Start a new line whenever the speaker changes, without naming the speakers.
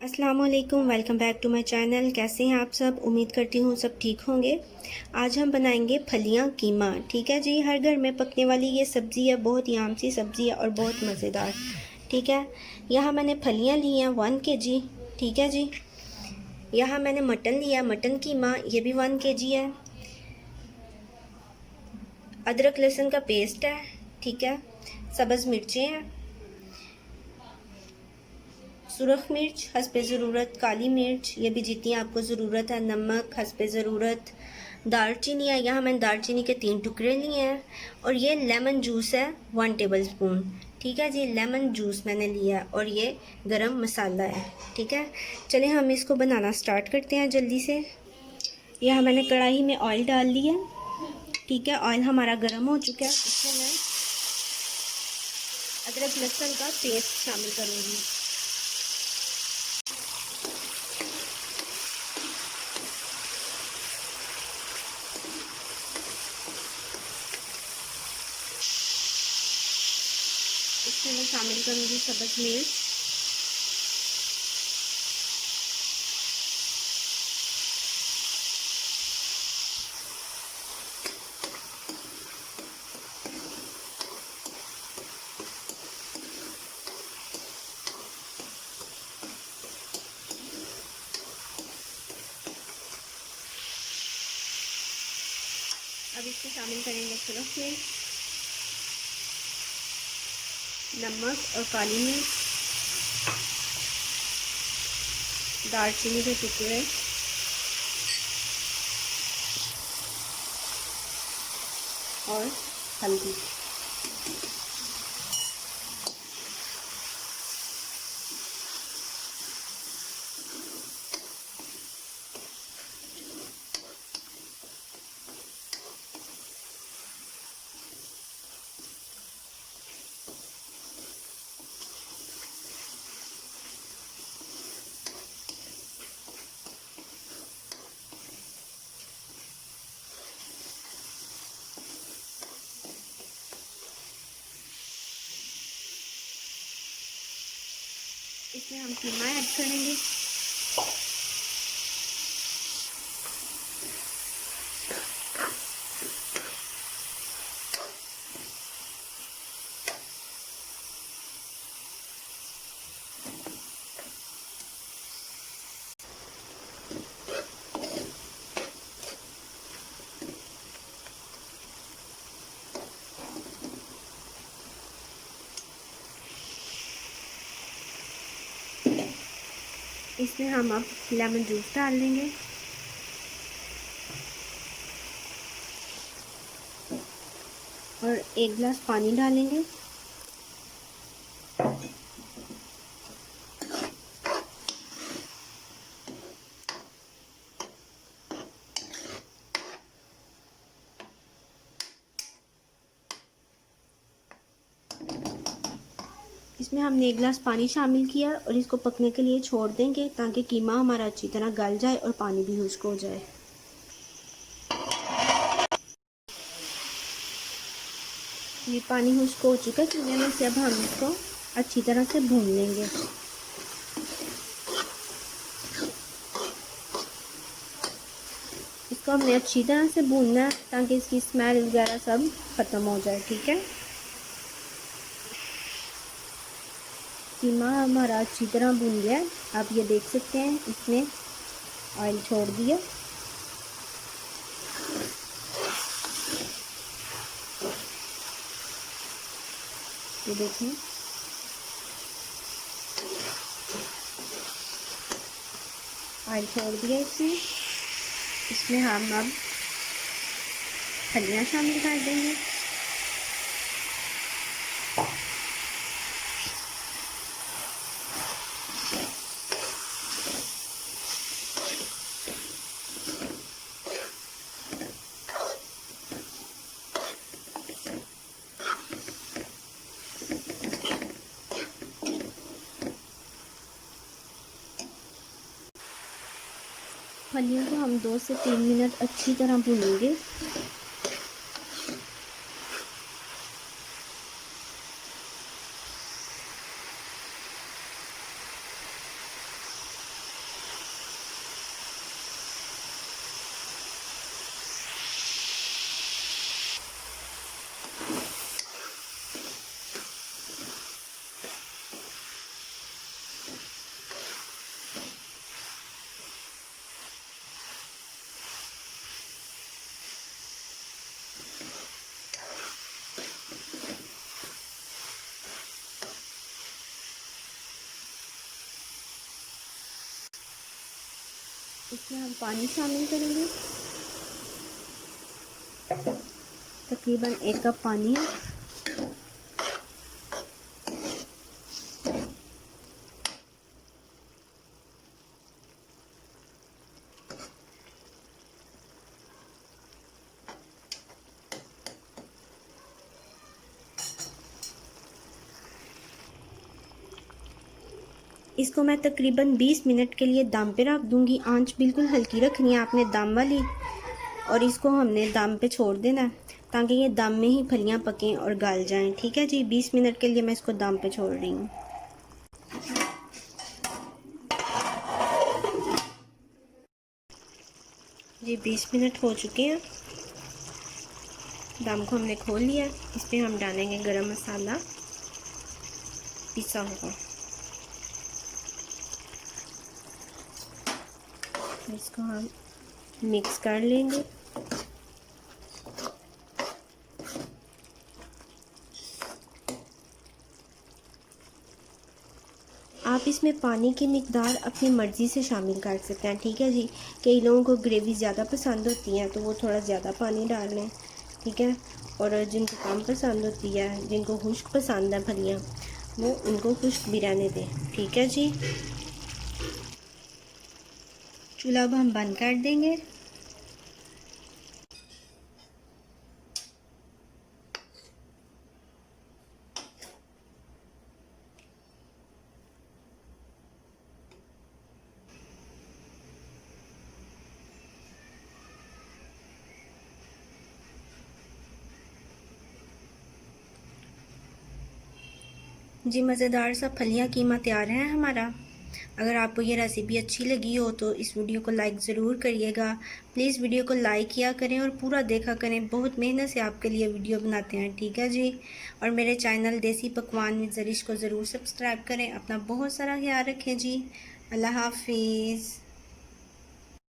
अस्सलाम वालेकुम, welcome back to my channel. कैसे हैं आप सब? उम्मीद करती हूँ सब ठीक होंगे। आज हम बनाएंगे फलियाँ कीमा। ठीक है जी, हर घर में पकने वाली ये सब्ज़ी है, बहुत ही आम सी सब्ज़ी है और बहुत मज़ेदार। ठीक है, यहाँ मैंने फलियाँ ली हैं 1 kg। ठीक है जी, यहाँ मैंने मटन लिया, मटन कीमा, ये भी 1 kg है। अदरक लहसुन का पेस्ट है। ठीक है, सब्ज़ मिर्चें हैं, सुरख मिर्च हस्बे ज़रूरत, काली मिर्च ये भी जितनी आपको ज़रूरत है, नमक हस्बे ज़रूरत, दालचीनी है, यहाँ मैंने दालचीनी के 3 टुकड़े लिए हैं और ये लेमन जूस है 1 टेबलस्पून। ठीक है जी, लेमन जूस मैंने लिया है और ये गरम मसाला है। ठीक है, चलें हम इसको बनाना स्टार्ट करते हैं जल्दी से। यहाँ मैंने कढ़ाई में ऑयल डाल लिया। ठीक है, ऑयल हमारा गर्म हो चुका है, इसमें मैं अदरक लहसुन का पेस्ट शामिल करूँगी। इसमें मैं शामिल करूँगी सब्ज़ मिर्च, अब इसमें शामिल करेंगे सुरख मिर्च, नमक और काली मिर्च, दालचीनी के टुकड़े और हल्दी। इसमें हम कीमा ऐड करेंगे। इसमें हम अब लेमन जूस डाल देंगे और 1 गिलास पानी डालेंगे। इसमें हमने 1 गिलास पानी शामिल किया और इसको पकने के लिए छोड़ देंगे ताकि कीमा हमारा अच्छी तरह गल जाए और पानी भी खुश्क हो जाए। ये पानी खुश्क हो चुका है चूल्हे में से, अब हम इसको अच्छी तरह से भून लेंगे। इसको हमने अच्छी तरह से भूनना है ताकि इसकी स्मेल वगैरह सब ख़त्म हो जाए। ठीक है, कीमा हमारा अच्छी तरह भून गया। आप ये देख सकते हैं इसने ऑयल छोड़ दिया। ये देखें, ऑयल छोड़ दिया इसने। इसमें हम अब फलियाँ शामिल कर देंगे। फलियों को हम 2 से 3 मिनट अच्छी तरह भूनेंगे। इसमें हम पानी शामिल करेंगे, तकरीबन 1 कप पानी है। इसको मैं तकरीबन 20 मिनट के लिए दम पे रख दूँगी। आंच बिल्कुल हल्की रखनी है आपने, दम वाली, और इसको हमने दम पे छोड़ देना है ताकि ये दम में ही फलियां पकें और गल जाएं। ठीक है जी, 20 मिनट के लिए मैं इसको दम पे छोड़ रही हूँ। जी 20 मिनट हो चुके हैं, दम को हमने खोल लिया। इस पर हम डालेंगे गरम मसाला पिसा हुआ, इसको हम मिक्स कर लेंगे। आप इसमें पानी की मिकदार अपनी मर्ज़ी से शामिल कर सकते हैं। ठीक है जी, कई लोगों को ग्रेवी ज़्यादा पसंद होती है तो वो थोड़ा ज़्यादा पानी डाल लें। ठीक है, और जिनको कम पसंद होती है, जिनको खुश्क पसंद है फलियाँ, वो उनको खुश्क भी रहने दें। ठीक है जी, चूल्हा अब हम बंद कर देंगे। जी मज़ेदार सा फलियाँ कीमा तैयार है हमारा। अगर आपको ये रेसिपी अच्छी लगी हो तो इस वीडियो को लाइक ज़रूर करिएगा। प्लीज़ वीडियो को लाइक किया करें और पूरा देखा करें, बहुत मेहनत से आपके लिए वीडियो बनाते हैं। ठीक है जी, और मेरे चैनल देसी पकवान विद ज़रिश को ज़रूर सब्सक्राइब करें। अपना बहुत सारा ख्याल रखें जी। अल्लाह हाफिज़।